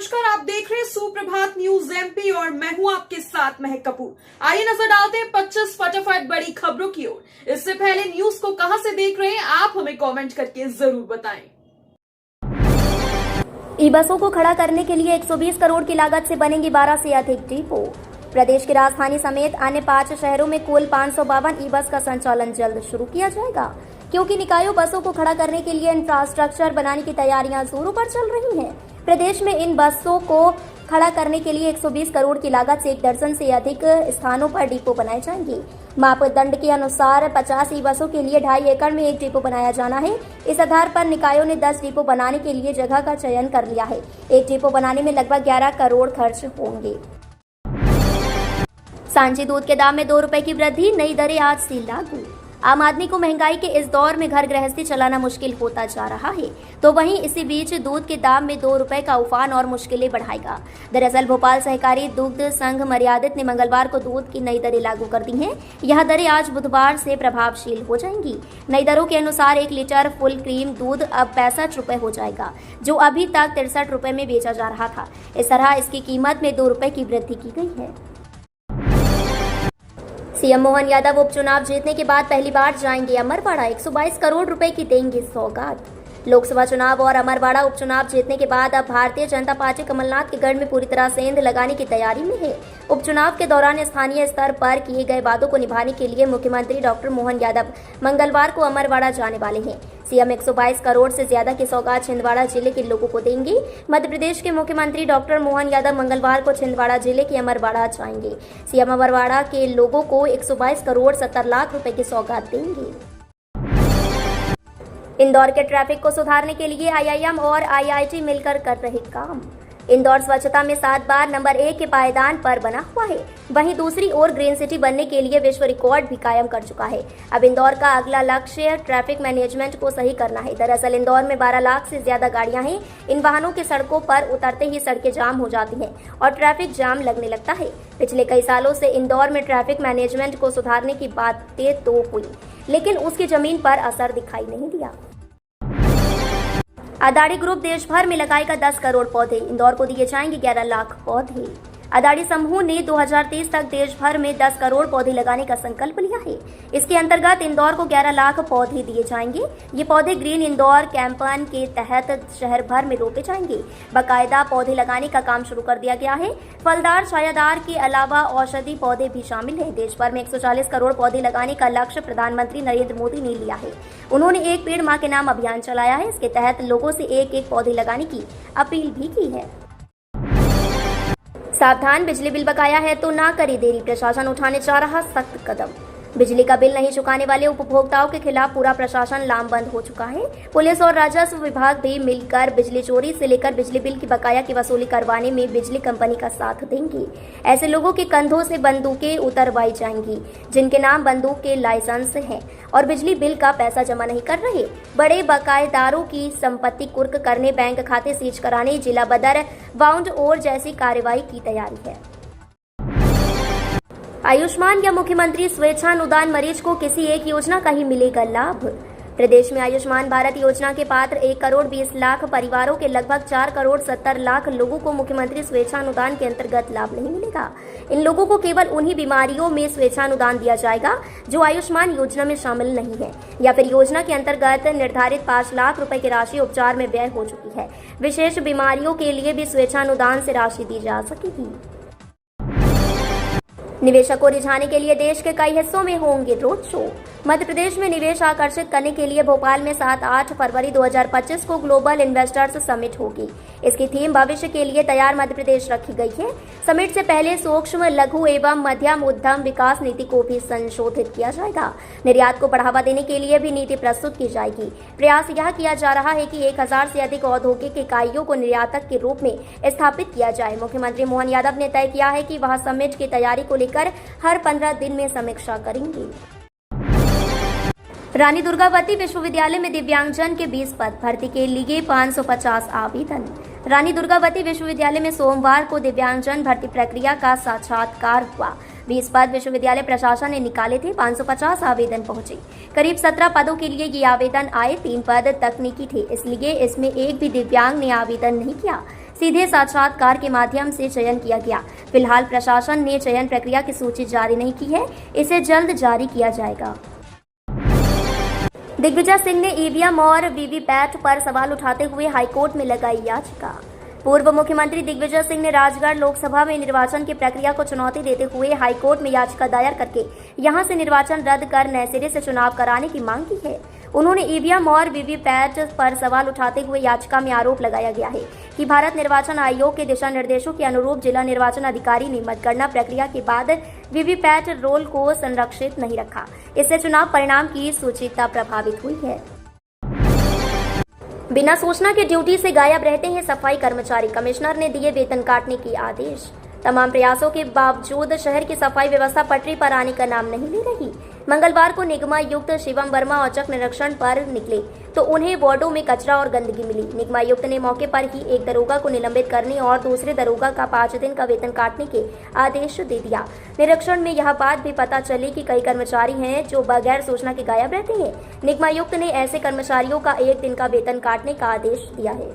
नमस्कार, आप देख रहे हैं सुप्रभात न्यूज एमपी और मैं हूं आपके साथ महक कपूर। आइए नजर डालते हैं 25 फटाफट बड़ी खबरों की ओर। इससे पहले न्यूज को कहां से देख रहे हैं आप हमें कमेंट करके जरूर बताएं। ई बसों को खड़ा करने के लिए 120 करोड़ की लागत से बनेंगी 12 से अधिक डिपो। प्रदेश की राजधानी समेत अन्य 5 शहरों में कुल 552 ई बस का संचालन जल्द शुरू किया जाएगा, क्योंकि निकायों बसों को खड़ा करने के लिए इंफ्रास्ट्रक्चर बनाने की तैयारियां जोरों पर चल रही हैं। प्रदेश में इन बसों को खड़ा करने के लिए 120 करोड़ की लागत से 1 दर्जन से अधिक स्थानों पर डिपो बनाए जाएंगे। मापदंड के अनुसार 50 ई बसों के लिए 2.5 एकड़ में एक डिपो बनाया जाना है। इस आधार पर निकायों ने 10 डिपो बनाने के लिए जगह का चयन कर लिया है। एक डिपो बनाने में लगभग 11 करोड़ खर्च होंगे। सांची दूध के दाम में 2 रुपए की वृद्धि, नई दरें आज से लागू। आम आदमी को महंगाई के इस दौर में घर गृहस्थी चलाना मुश्किल होता जा रहा है, तो वहीं इसी बीच दूध के दाम में 2 रुपए का उफान और मुश्किलें बढ़ाएगा। दरअसल भोपाल सहकारी दुग्ध संघ मर्यादित ने मंगलवार को दूध की नई दरें लागू कर दी हैं। यह दरें आज बुधवार से प्रभावशील हो जाएंगी। नई दरों के अनुसार 1 लीटर फुल क्रीम दूध अब 65 रुपए हो जाएगा, जो अभी तक 63 रुपए में बेचा जा रहा था। इस तरह इसकी कीमत में 2 रुपए की वृद्धि की गई है। सीएम मोहन यादव उपचुनाव जीतने के बाद पहली बार जाएंगे अमरवाड़ा, 122 करोड़ रुपए की देंगे सौगात। लोकसभा चुनाव और अमरवाड़ा उपचुनाव जीतने के बाद अब भारतीय जनता पार्टी कमलनाथ के गढ़ में पूरी तरह सेंध लगाने की तैयारी में है। उपचुनाव के दौरान स्थानीय स्तर पर किए गए वादों को निभाने के लिए मुख्यमंत्री डॉक्टर मोहन यादव मंगलवार को अमरवाड़ा जाने वाले हैं। सीएम 122 करोड़ से ज्यादा की सौगात छिंदवाड़ा जिले के लोगों को देंगे। मध्य प्रदेश के मुख्यमंत्री डॉक्टर मोहन यादव मंगलवार को छिंदवाड़ा जिले के अमरवाड़ा जाएंगे। सीएम अमरवाड़ा के लोगों को 122 करोड़ 70 लाख रुपए की सौगात देंगे। इंदौर के ट्रैफिक को सुधारने के लिए आईआईएम और आईआईटी मिलकर कर रहे काम। इंदौर स्वच्छता में 7 बार नंबर 1 के पायदान पर बना हुआ है। वहीं दूसरी ओर ग्रीन सिटी बनने के लिए विश्व रिकॉर्ड भी कायम कर चुका है। अब इंदौर का अगला लक्ष्य ट्रैफिक मैनेजमेंट को सही करना है। दरअसल इंदौर में 12 लाख से ज्यादा गाड़ियां हैं। इन वाहनों के सड़कों पर उतरते ही सड़कें जाम हो जाती हैं और ट्रैफिक जाम लगने लगता है। पिछले कई सालों से इंदौर में ट्रैफिक मैनेजमेंट को सुधारने की बातें तो हुई, लेकिन उसकी जमीन पर असर दिखाई नहीं दिया। अदाड़ी ग्रुप देश भर में लगाएगा 10 करोड़ पौधे, इंदौर को दिए जाएंगे 11 लाख पौधे। अदाड़ी समूह ने 2030 तक देश भर में 10 करोड़ पौधे लगाने का संकल्प लिया है। इसके अंतर्गत इंदौर को 11 लाख पौधे दिए जाएंगे। ये पौधे ग्रीन इंदौर कैंपेन के तहत शहर भर में रोपे जाएंगे। बाकायदा पौधे लगाने का काम शुरू कर दिया गया है। फलदार छायादार के अलावा औषधि पौधे भी शामिल हैं। देश भर में 140 करोड़ पौधे लगाने का लक्ष्य प्रधानमंत्री नरेंद्र मोदी ने लिया है। उन्होंने एक पेड़ मां के नाम अभियान चलाया है। इसके तहत लोगों से एक पौधे लगाने की अपील भी की है। सावधान, बिजली बिल बकाया है तो ना करे देरी, प्रशासन उठाने जा रहा सख्त कदम। बिजली का बिल नहीं चुकाने वाले उपभोक्ताओं के खिलाफ पूरा प्रशासन लामबंद हो चुका है। पुलिस और राजस्व विभाग भी मिलकर बिजली चोरी से लेकर बिजली बिल की बकाया की वसूली करवाने में बिजली कंपनी का साथ देंगे। ऐसे लोगों के कंधों से बंदूकें उतरवाई जाएंगी जिनके नाम बंदूक के लाइसेंस हैं और बिजली बिल का पैसा जमा नहीं कर रहे। बड़े बकायेदारों की संपत्ति कुर्क करने, बैंक खाते सीज कराने, जिला बदर बाउंड और जैसी कार्रवाई की तैयारी है। आयुष्मान या मुख्यमंत्री स्वेच्छानुदान मरीज को किसी एक योजना का ही मिलेगा लाभ। प्रदेश में आयुष्मान भारत योजना के पात्र 1 करोड़ 20 लाख परिवारों के लगभग 4 करोड़ 70 लाख लोगों को मुख्यमंत्री स्वेच्छानुदान के अंतर्गत लाभ नहीं मिलेगा। इन लोगों को केवल उन्हीं बीमारियों में स्वेच्छानुदान दिया जाएगा जो आयुष्मान योजना में शामिल नहीं है, या फिर योजना के अंतर्गत निर्धारित 5 लाख रुपए की राशि उपचार में व्यय हो चुकी है। विशेष बीमारियों के लिए भी स्वेच्छानुदान से राशि दी जा सकेगी। निवेशक को रिझाने के लिए देश के कई हिस्सों में होंगे रोड शो। मध्य प्रदेश में निवेश आकर्षित करने के लिए भोपाल में 7-8 फरवरी 2025 को ग्लोबल इन्वेस्टर्स समिट होगी। इसकी थीम भविष्य के लिए तैयार मध्य प्रदेश रखी गई है। समिट से पहले सूक्ष्म, लघु एवं मध्यम उद्यम विकास नीति को भी संशोधित किया जाएगा। निर्यात को बढ़ावा देने के लिए भी नीति प्रस्तुत की जाएगी। प्रयास यह किया जा रहा है कि 1000 से अधिक औद्योगिक इकाइयों को निर्यातक के रूप में स्थापित किया जाए। मुख्यमंत्री मोहन यादव ने तय किया है कि वह समिट की तैयारी को लेकर हर 15 दिन में समीक्षा करेंगे। रानी दुर्गावती विश्वविद्यालय में दिव्यांगजन के 20 पद, भर्ती के लिए 550 आवेदन। रानी दुर्गावती विश्वविद्यालय में सोमवार को दिव्यांगजन भर्ती प्रक्रिया का साक्षात्कार हुआ। 20 पद विश्वविद्यालय प्रशासन ने निकाले थे। 550 आवेदन पहुंचे। करीब 17 पदों के लिए ये आवेदन आए। 3 पद तकनीकी थे, इसलिए इसमें एक भी दिव्यांग ने आवेदन नहीं किया। सीधे साक्षात्कार के माध्यम से चयन किया गया। फिलहाल प्रशासन ने चयन प्रक्रिया की सूची जारी नहीं की है, इसे जल्द जारी किया जाएगा। दिग्विजय सिंह ने ईवीएम और वीवीपैट पर सवाल उठाते हुए हाईकोर्ट में लगाई याचिका। पूर्व मुख्यमंत्री दिग्विजय सिंह ने राजगढ़ लोकसभा में निर्वाचन की प्रक्रिया को चुनौती देते हुए हाईकोर्ट में याचिका दायर करके यहां से निर्वाचन रद्द कर नए सिरे से चुनाव कराने की मांग की है। उन्होंने ईवीएम और वीवीपैट पर सवाल उठाते हुए याचिका में आरोप लगाया गया है कि भारत निर्वाचन आयोग के दिशा निर्देशों के अनुरूप जिला निर्वाचन अधिकारी ने मतगणना प्रक्रिया के बाद वीवीपैट रोल को संरक्षित नहीं रखा। इससे चुनाव परिणाम की सूचिता प्रभावित हुई है। बिना सूचना के ड्यूटी से गायब रहते हैं सफाई कर्मचारी, कमिश्नर ने दिए वेतन काटने के आदेश। तमाम प्रयासों के बावजूद शहर की सफाई व्यवस्था पटरी पर आने का नाम नहीं ले रही। मंगलवार को निगमायुक्त शिवम वर्मा औचक निरीक्षण पर निकले तो उन्हें वार्डों में कचरा और गंदगी मिली। निगमायुक्त ने मौके पर ही एक दरोगा को निलंबित करने और दूसरे दरोगा का 5 दिन का वेतन काटने के आदेश दे दिया। निरीक्षण में यह बात भी पता चली कि कई कर्मचारी हैं जो बगैर सूचना के गायब रहते हैं। निगमायुक्त ने ऐसे कर्मचारियों का 1 दिन का वेतन काटने का आदेश दिया है।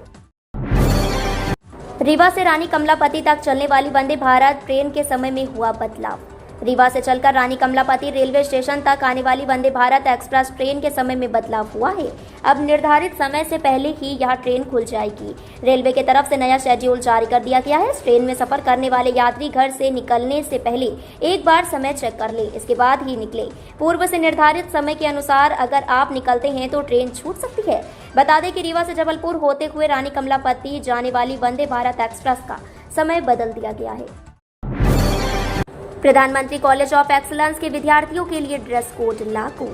रीवा से रानी कमलापति तक चलने वाली वंदे भारत ट्रेन के समय में हुआ बदलाव। रीवा से चलकर रानी कमलापति रेलवे स्टेशन तक आने वाली वंदे भारत एक्सप्रेस ट्रेन के समय में बदलाव हुआ है। अब निर्धारित समय से पहले ही यह ट्रेन खुल जाएगी। रेलवे की तरफ से नया शेड्यूल जारी कर दिया गया है। ट्रेन में सफर करने वाले यात्री घर से निकलने से पहले एक बार समय चेक कर ले, इसके बाद ही निकले। पूर्व से निर्धारित समय के अनुसार अगर आप निकलते हैं तो ट्रेन छूट सकती है। बता दें कि रीवा से जबलपुर होते हुए रानी कमलापति जाने वाली वंदे भारत एक्सप्रेस का समय बदल दिया गया है। प्रधानमंत्री कॉलेज ऑफ एक्सीलेंस के विद्यार्थियों के लिए ड्रेस कोड लागू।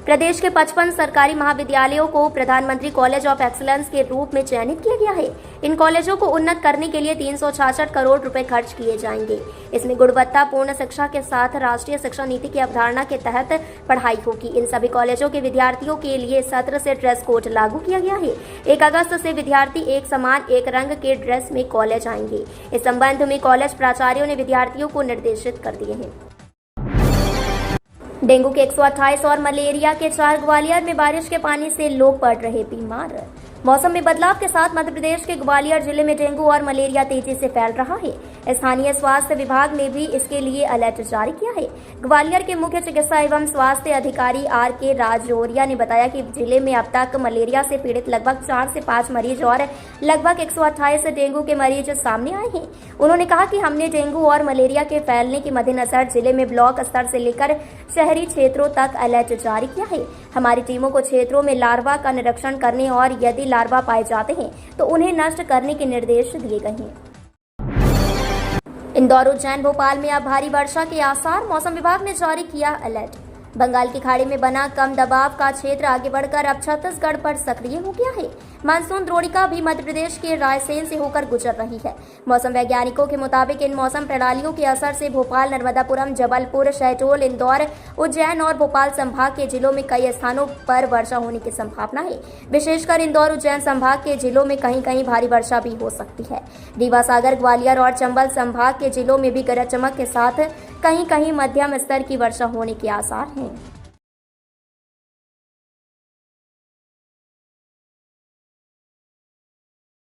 प्रदेश के 55 सरकारी महाविद्यालयों को प्रधानमंत्री कॉलेज ऑफ एक्सीलेंस के रूप में चयनित किया गया है। इन कॉलेजों को उन्नत करने के लिए 366 करोड़ रुपए खर्च किए जाएंगे। इसमें गुणवत्तापूर्ण शिक्षा के साथ राष्ट्रीय शिक्षा नीति की अवधारणा के तहत पढ़ाई होगी। इन सभी कॉलेजों के विद्यार्थियों के लिए सत्र से ड्रेस कोड लागू किया गया है। 1 अगस्त से विद्यार्थी एक समान एक रंग के ड्रेस में कॉलेज आएंगे। इस संबंध में कॉलेज प्राचार्यों ने विद्यार्थियों को निर्देशित कर दिए हैं। डेंगू के 128 और मलेरिया के 4, ग्वालियर में बारिश के पानी से लोग पड़ रहे बीमार। मौसम में बदलाव के साथ मध्य प्रदेश के ग्वालियर जिले में डेंगू और मलेरिया तेजी से फैल रहा है। स्थानीय स्वास्थ्य विभाग ने भी इसके लिए अलर्ट जारी किया है। ग्वालियर के मुख्य चिकित्सा एवं स्वास्थ्य अधिकारी RK राजौरिया ने बताया कि जिले में अब तक मलेरिया से पीड़ित लगभग 4 से 5 मरीज और लगभग 128 डेंगू के मरीज सामने आए हैं। उन्होंने कहा कि हमने डेंगू और मलेरिया के फैलने के मद्देनजर जिले में ब्लॉक स्तर से लेकर शहरी क्षेत्रों तक अलर्ट जारी किया है। हमारी टीमों को क्षेत्रों में लार्वा का निरीक्षण करने और यदि लार्वा पाए जाते हैं तो उन्हें नष्ट करने के निर्देश दिए गए हैं। इंदौर, उज्जैन, भोपाल में अब भारी वर्षा के आसार, मौसम विभाग ने जारी किया अलर्ट। बंगाल की खाड़ी में बना कम दबाव का क्षेत्र आगे बढ़कर अब छत्तीसगढ़ पर सक्रिय हो गया है। मानसून द्रोणिका भी मध्य प्रदेश के रायसेन से होकर गुजर रही है। मौसम वैज्ञानिकों के मुताबिक इन मौसम प्रणालियों के असर से भोपाल, नर्मदापुरम, जबलपुर, शहडोल, इंदौर, उज्जैन और भोपाल संभाग के जिलों में कई स्थानों पर वर्षा होने की संभावना है। विशेषकर इंदौर, उज्जैन संभाग के जिलों में कहीं कहीं भारी वर्षा भी हो सकती है। रीवा, सागर, ग्वालियर और चंबल संभाग के जिलों में भी गरज चमक के साथ कहीं कहीं मध्यम स्तर की वर्षा होने के आसार हैं।